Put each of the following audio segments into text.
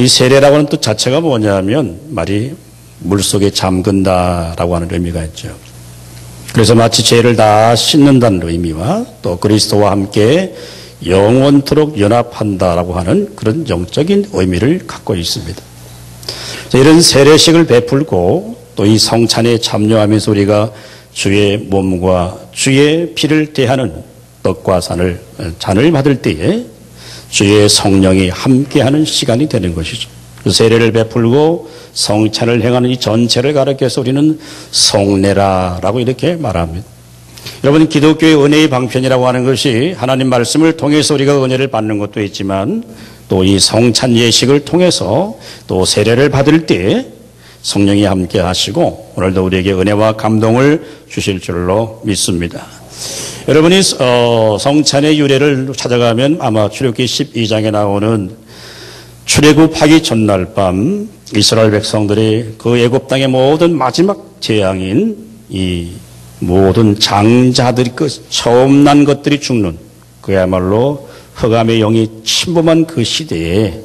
이 세례라고 하는 뜻 자체가 뭐냐면 말이 물속에 잠근다라고 하는 의미가 있죠. 그래서 마치 죄를 다 씻는다는 의미와 또 그리스도와 함께 영원토록 연합한다라고 하는 그런 영적인 의미를 갖고 있습니다. 이런 세례식을 베풀고 또 이 성찬에 참여하면서 우리가 주의 몸과 주의 피를 대하는 떡과 잔을 받을 때에 주의 성령이 함께하는 시간이 되는 것이죠. 세례를 베풀고 성찬을 행하는 이 전체를 가리켜서 우리는 성례라고 이렇게 말합니다. 여러분, 기독교의 은혜의 방편이라고 하는 것이 하나님 말씀을 통해서 우리가 은혜를 받는 것도 있지만 또 이 성찬 예식을 통해서 또 세례를 받을 때 성령이 함께 하시고 오늘도 우리에게 은혜와 감동을 주실 줄로 믿습니다. 여러분이 성찬의 유래를 찾아가면 아마 출애굽기 12장에 나오는 출애굽하기 전날 밤 이스라엘 백성들이 그 애굽 땅의 모든 마지막 재앙인 이 모든 장자들이 처음 난 것들이 죽는 그야말로 흑암의 영이 침범한 그 시대에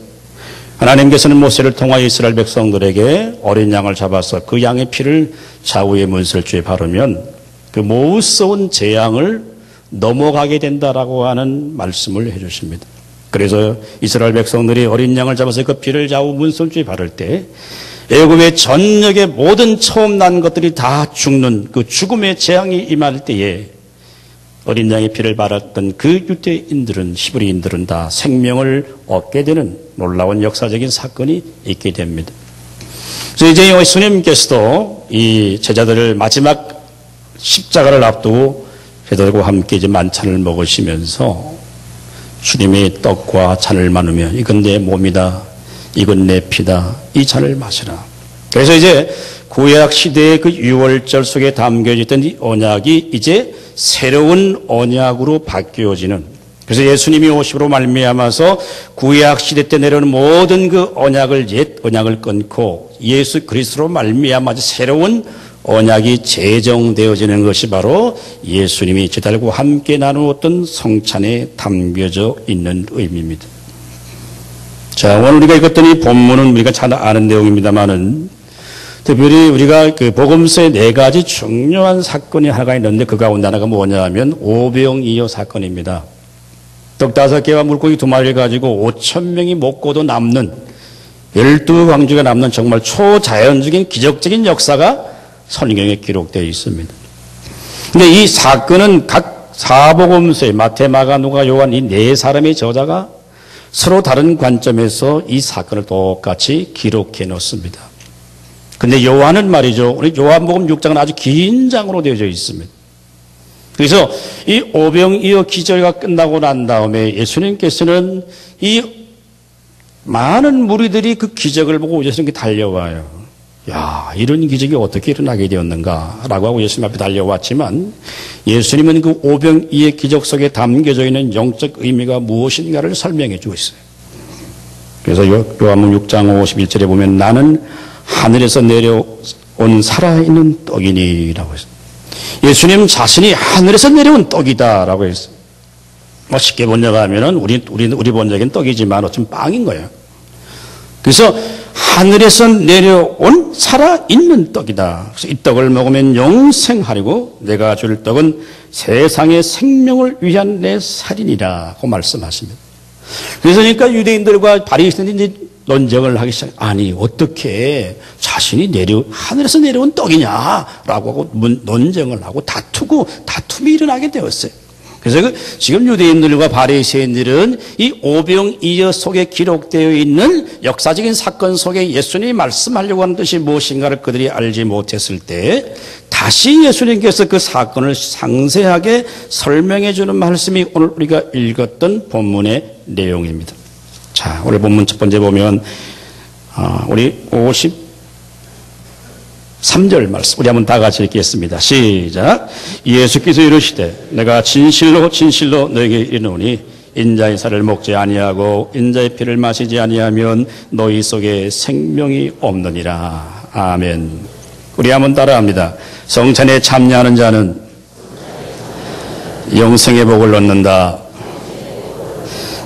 하나님께서는 모세를 통하여 이스라엘 백성들에게 어린 양을 잡아서 그 양의 피를 좌우의 문설주에 바르면 그 무서운 재앙을 넘어가게 된다라고 하는 말씀을 해 주십니다. 그래서 이스라엘 백성들이 어린 양을 잡아서 그 피를 좌우 문설주에 바를 때 애굽의 전역의 모든 처음 난 것들이 다 죽는 그 죽음의 재앙이 임할 때에 어린 양의 피를 바랐던 그 유대인들은 히브리인들은 다 생명을 얻게 되는 놀라운 역사적인 사건이 있게 됩니다. 그래서 이제 예수님께서도 이 제자들을 마지막 십자가를 앞두고 제자들과 함께 이제 만찬을 먹으시면서 주님의 떡과 잔을 나누며 이건 내 몸이다, 이건 내 피다, 이 잔을 마시라. 그래서 이제 구약 시대의 그 유월절 속에 담겨있던 이 언약이 이제 새로운 언약으로 바뀌어지는, 그래서 예수님이 오심으로 말미암아서 구약 시대 때 내려오는 모든 그 언약을 옛 언약을 끊고 예수 그리스도로 말미암아 새로운 언약이 제정되어지는 것이 바로 예수님이 제자들과 함께 나누었던 성찬에 담겨져 있는 의미입니다. 자, 오늘 우리가 읽었던 이 본문은 우리가 잘 아는 내용입니다만은 특별히 우리가 그 복음서에 4가지 중요한 사건이 하나가 있는데 그 가운데 하나가 뭐냐 하면 오병이어 사건입니다. 떡 5개와 물고기 2마리를 가지고 5,000명이 먹고도 남는 12광주가 남는 정말 초자연적인 기적적인 역사가 성경에 기록되어 있습니다. 근데 이 사건은 각 사복음서에 마태, 마가, 누가, 요한 이 4사람의 저자가 서로 다른 관점에서 이 사건을 똑같이 기록해 놓습니다. 근데 요한은 말이죠. 우리 요한복음 6장은 아주 긴 장으로 되어져 있습니다. 그래서 이 오병이어 기절가 끝나고 난 다음에 예수님께서는 이 많은 무리들이 그 기적을 보고 예수님께 달려와요. 야, 이런 기적이 어떻게 일어나게 되었는가라고 하고 예수님 앞에 달려왔지만 예수님은 그 오병이어 기적 속에 담겨져 있는 영적 의미가 무엇인가를 설명해 주고 있어요. 그래서 요한복음 6장 51절에 보면 나는 하늘에서 내려온 살아있는 떡이니라고 했어요. 예수님 자신이 하늘에서 내려온 떡이다라고 했어요. 뭐 쉽게 번역하면은 우리 번역은 떡이지만 어쩌면 빵인 거예요. 그래서 하늘에서 내려온 살아있는 떡이다. 그래서 이 떡을 먹으면 영생하리고 내가 줄 떡은 세상의 생명을 위한 내 살이니라고 말씀하십니다. 그래서 그러니까 유대인들과 바리새인들이 논쟁을 하기 시작. 아니 어떻게 자신이 하늘에서 내려온 떡이냐라고 하고 논쟁을 하고 다툼이 일어나게 되었어요. 그래서 지금 유대인들과 바리새인들은 이 오병이어 속에 기록되어 있는 역사적인 사건 속에 예수님이 말씀하려고 하는 뜻이 무엇인가를 그들이 알지 못했을 때 다시 예수님께서 그 사건을 상세하게 설명해 주는 말씀이 오늘 우리가 읽었던 본문의 내용입니다. 자, 오늘 본문 첫 번째 보면 우리 53절 말씀 우리 한번 다 같이 읽겠습니다. 시작. 예수께서 이르시되 내가 진실로 진실로 너에게 이르노니 인자의 살을 먹지 아니하고 인자의 피를 마시지 아니하면 너희 속에 생명이 없느니라. 아멘. 우리 한번 따라합니다. 성찬에 참여하는 자는 영생의 복을 얻는다.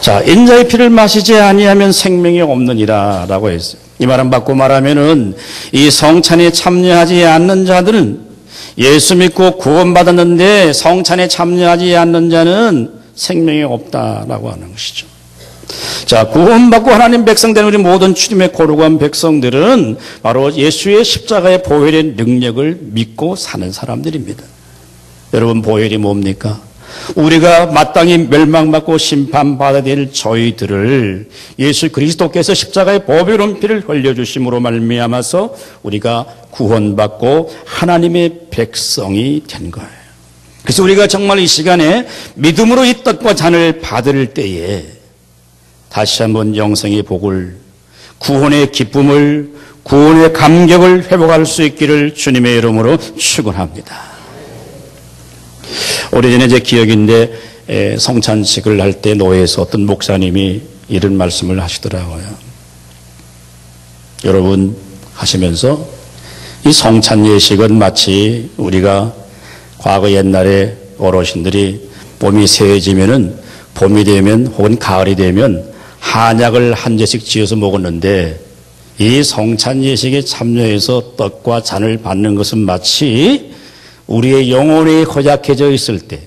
자, 인자의 피를 마시지 아니하면 생명이 없느니라 라고 했어요. 이 말은 바꿔 말하면은 이 성찬에 참여하지 않는 자들은 예수 믿고 구원받았는데 성찬에 참여하지 않는 자는 생명이 없다라고 하는 것이죠. 자, 구원받고 하나님 백성 되는 우리 모든 주님의 거룩한 백성들은 바로 예수의 십자가의 보혈의 능력을 믿고 사는 사람들입니다. 여러분, 보혈이 뭡니까? 우리가 마땅히 멸망받고 심판받아야 될 저희들을 예수 그리스도께서 십자가의 보배로운 피를 흘려주심으로 말미암아서 우리가 구원받고 하나님의 백성이 된 거예요. 그래서 우리가 정말 이 시간에 믿음으로 이 떡과 잔을 받을 때에 다시 한번 영생의 복을, 구원의 기쁨을, 구원의 감격을 회복할 수 있기를 주님의 이름으로 축원합니다. 오래전에 제 기억인데 성찬식을 할 때 노회에서 어떤 목사님이 이런 말씀을 하시더라고요. 여러분, 하시면서 이 성찬 예식은 마치 우리가 과거 옛날에 어르신들이 봄이 새해지면은 봄이 되면 혹은 가을이 되면 한약을 한 제씩 지어서 먹었는데 이 성찬 예식에 참여해서 떡과 잔을 받는 것은 마치 우리의 영혼이 허약해져 있을 때,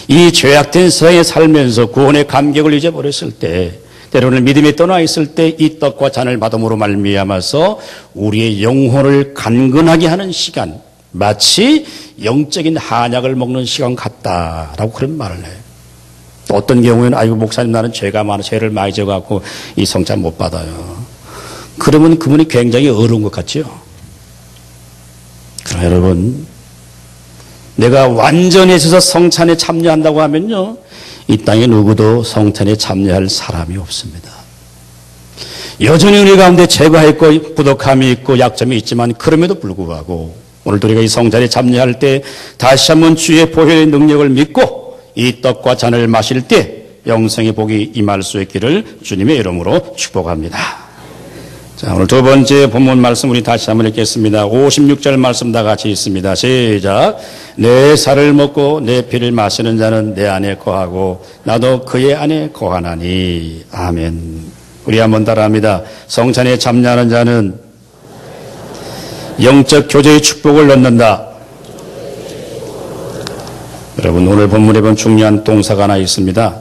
이 죄악된 세상에 살면서 구원의 감격을 잊어버렸을 때, 때로는 믿음이 떠나 있을 때 이 떡과 잔을 받음으로 말미암아서 우리의 영혼을 간근하게 하는 시간, 마치 영적인 한약을 먹는 시간 같다라고 그런 말을 해요. 또 어떤 경우에는 아이고 목사님 나는 죄가 많아 죄를 많이 져갖고 이 성찬 못 받아요. 그러면 그분이 굉장히 어려운 것 같죠. 그럼 여러분, 내가 완전히 있어서 성찬에 참여한다고 하면요, 이 땅에 누구도 성찬에 참여할 사람이 없습니다. 여전히 우리 가운데 죄가 있고 부족함이 있고 약점이 있지만 그럼에도 불구하고 오늘도 우리가 이 성찬에 참여할 때 다시 한번 주의 보혈의 능력을 믿고 이 떡과 잔을 마실 때 영생의 복이 임할 수 있기를 주님의 이름으로 축복합니다. 자, 오늘 두 번째 본문 말씀 우리 다시 한번 읽겠습니다. 56절 말씀 다 같이 있습니다. 시작. 내 살을 먹고 내 피를 마시는 자는 내 안에 거하고 나도 그의 안에 거하나니. 아멘. 우리 한번 따라합니다. 성찬에 참여하는 자는 영적 교제의 축복을 얻는다. 여러분, 오늘 본문에 보면 중요한 동사가 하나 있습니다.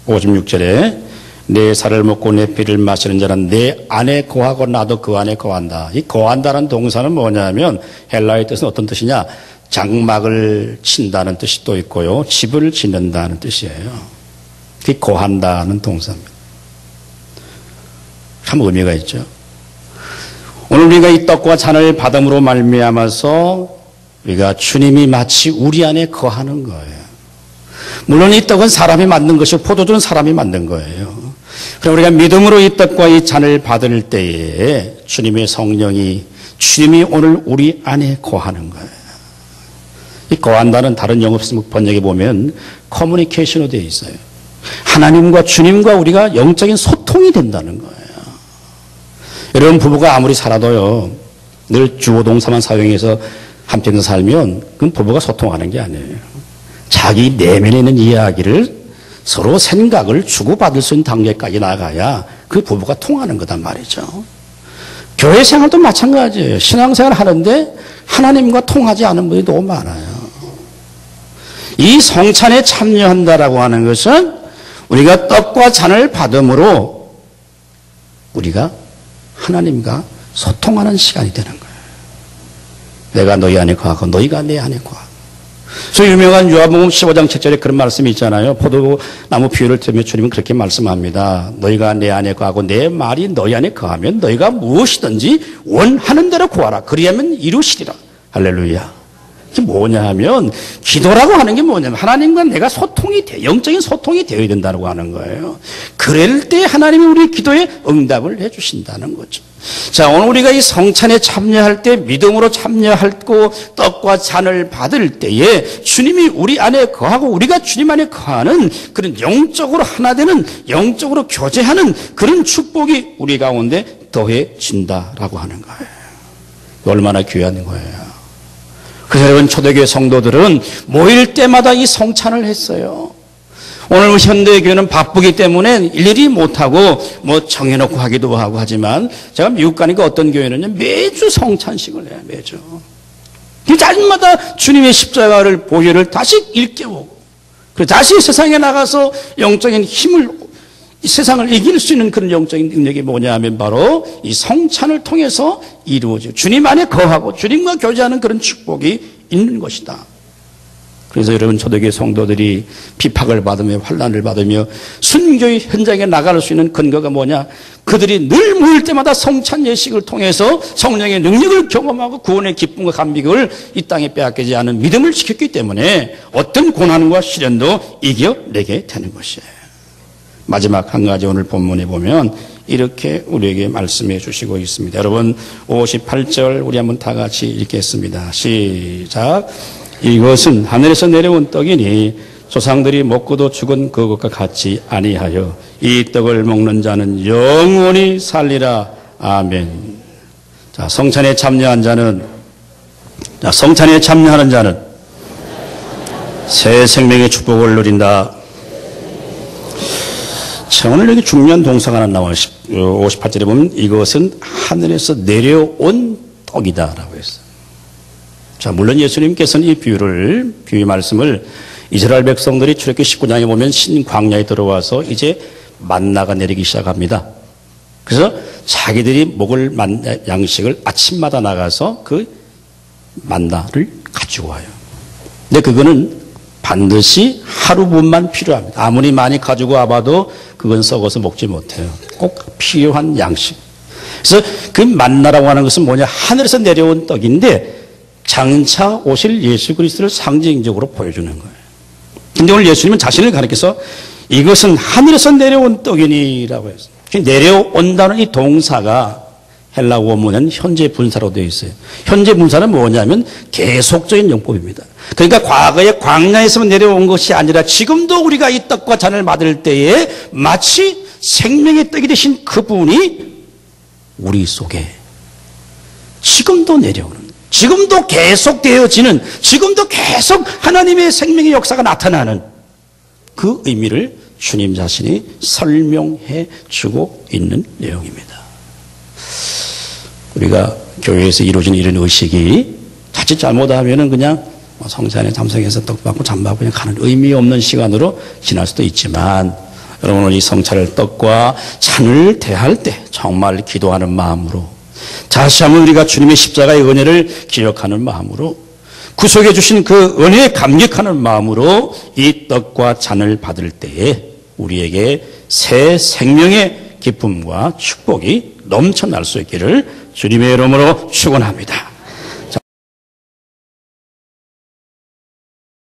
56절에 내 살을 먹고 내 피를 마시는 자는 내 안에 거하고 나도 그 안에 거한다. 이 거한다는 동사는 뭐냐면 헬라의 뜻은 어떤 뜻이냐? 장막을 친다는 뜻이 또 있고요. 집을 짓는다는 뜻이에요. 그게 거한다는 동사입니다. 참 의미가 있죠. 오늘 우리가 이 떡과 잔을 받음으로 말미암아서 우리가 주님이 마치 우리 안에 거하는 거예요. 물론 이 떡은 사람이 만든 것이고 포도주는 사람이 만든 거예요. 그럼 우리가 믿음으로 이 떡과 이 잔을 받을 때에 주님의 성령이, 주님이 오늘 우리 안에 거하는 거예요. 이 거한다는 다른 영어 번역에 보면 커뮤니케이션으로 되어 있어요. 하나님과 주님과 우리가 영적인 소통이 된다는 거예요. 여러분, 부부가 아무리 살아도요, 늘 주어 동사만 사용해서 한평생 살면 그건 부부가 소통하는 게 아니에요. 자기 내면에 있는 이야기를 서로 생각을 주고받을 수 있는 단계까지 나가야 그 부부가 통하는 거단 말이죠. 교회 생활도 마찬가지예요. 신앙생활 하는데 하나님과 통하지 않은 분이 너무 많아요. 이 성찬에 참여한다라고 하는 것은 우리가 떡과 잔을 받음으로 우리가 하나님과 소통하는 시간이 되는 거예요. 내가 너희 안에 거하고 너희가 내 안에 거하고. 그래서 유명한 요한복음 15장 7절에 그런 말씀이 있잖아요. 포도나무 비유를 들으며 주님은 그렇게 말씀합니다. 너희가 내 안에 거하고 내 말이 너희 안에 거하면 너희가 무엇이든지 원하는 대로 구하라. 그리하면 이루시리라. 할렐루야. 이게 뭐냐 하면 기도라고 하는 게 뭐냐면 하나님과 내가 소통이 돼, 영적인 소통이 되어야 된다고 하는 거예요. 그럴 때 하나님이 우리 기도에 응답을 해 주신다는 거죠. 자, 오늘 우리가 이 성찬에 참여할 때 믿음으로 참여하고 떡과 잔을 받을 때에 주님이 우리 안에 거하고 우리가 주님 안에 거하는 그런 영적으로 하나 되는, 영적으로 교제하는 그런 축복이 우리 가운데 더해진다라고 하는 거예요. 얼마나 귀한 거예요. 그래서 여러분, 초대교회 성도들은 모일 때마다 이 성찬을 했어요. 오늘 현대교회는 바쁘기 때문에 일일이 못하고 뭐 정해놓고 하기도 하고 하지만 제가 미국 가니까 어떤 교회는요 매주 성찬식을 해요. 매주. 자신마다 주님의 십자가를 보혈을 다시 일깨우고 그리고 다시 세상에 나가서 영적인 힘을 세상을 이길 수 있는 그런 영적인 능력이 뭐냐 하면 바로 이 성찬을 통해서 이루어져 주님 안에 거하고 주님과 교제하는 그런 축복이 있는 것이다. 그래서 여러분 초대교회 성도들이 비박을 받으며 환난을 받으며 순교의 현장에 나갈 수 있는 근거가 뭐냐? 그들이 늘 모일 때마다 성찬 예식을 통해서 성령의 능력을 경험하고 구원의 기쁨과 감격을 이 땅에 빼앗기지 않은 믿음을 지켰기 때문에 어떤 고난과 시련도 이겨내게 되는 것이에요. 마지막 한 가지 오늘 본문에 보면 이렇게 우리에게 말씀해 주시고 있습니다. 여러분 58절 우리 한번 다 같이 읽겠습니다. 시작. 이것은 하늘에서 내려온 떡이니 조상들이 먹고도 죽은 그것과 같이 아니하여 이 떡을 먹는 자는 영원히 살리라. 아멘. 자, 성찬에 참여한 자는 성찬에 참여하는 자는 새 생명의 축복을 누린다. 자, 오늘 여기 중요한 동사가 하나 나와요. 58절에 보면 이것은 하늘에서 내려온 떡이다라고 했어요. 자, 물론 예수님께서는 이 비유 말씀을 이스라엘 백성들이 출애굽기 19장에 보면 신광야에 들어와서 이제 만나가 내리기 시작합니다. 그래서 자기들이 먹을 양식을 아침마다 나가서 그 만나를 가지고 와요. 근데 그거는 반드시 하루분만 필요합니다. 아무리 많이 가지고 와봐도 그건 썩어서 먹지 못해요. 꼭 필요한 양식. 그래서 그 만나라고 하는 것은 뭐냐? 하늘에서 내려온 떡인데 장차 오실 예수 그리스도를 상징적으로 보여주는 거예요. 근데 오늘 예수님은 자신을 가리켜서 이것은 하늘에서 내려온 떡이니라고 했어요. 내려온다는 이 동사가 헬라 원문은 현재 분사로 되어 있어요. 현재 분사는 뭐냐면 계속적인 용법입니다. 그러니까 과거에 광야에서만 내려온 것이 아니라 지금도 우리가 이 떡과 잔을 받을 때에 마치 생명의 떡이 되신 그분이 우리 속에 지금도 내려오는, 지금도 계속 되어지는, 지금도 계속 하나님의 생명의 역사가 나타나는 그 의미를 주님 자신이 설명해 주고 있는 내용입니다. 우리가 교회에서 이루어지는 이런 의식이 자칫 잘못하면은 그냥 성찬에 참석해서 떡 받고 잠 받고 그냥 가는 의미 없는 시간으로 지날 수도 있지만, 여러분은 이 성찬을 떡과 잔을 대할 때 정말 기도하는 마음으로, 다시 한번 우리가 주님의 십자가의 은혜를 기억하는 마음으로, 구속해 주신 그 은혜에 감격하는 마음으로 이 떡과 잔을 받을 때에 우리에게 새 생명의 기쁨과 축복이 넘쳐날 수 있기를 주님의 이름으로 축원합니다.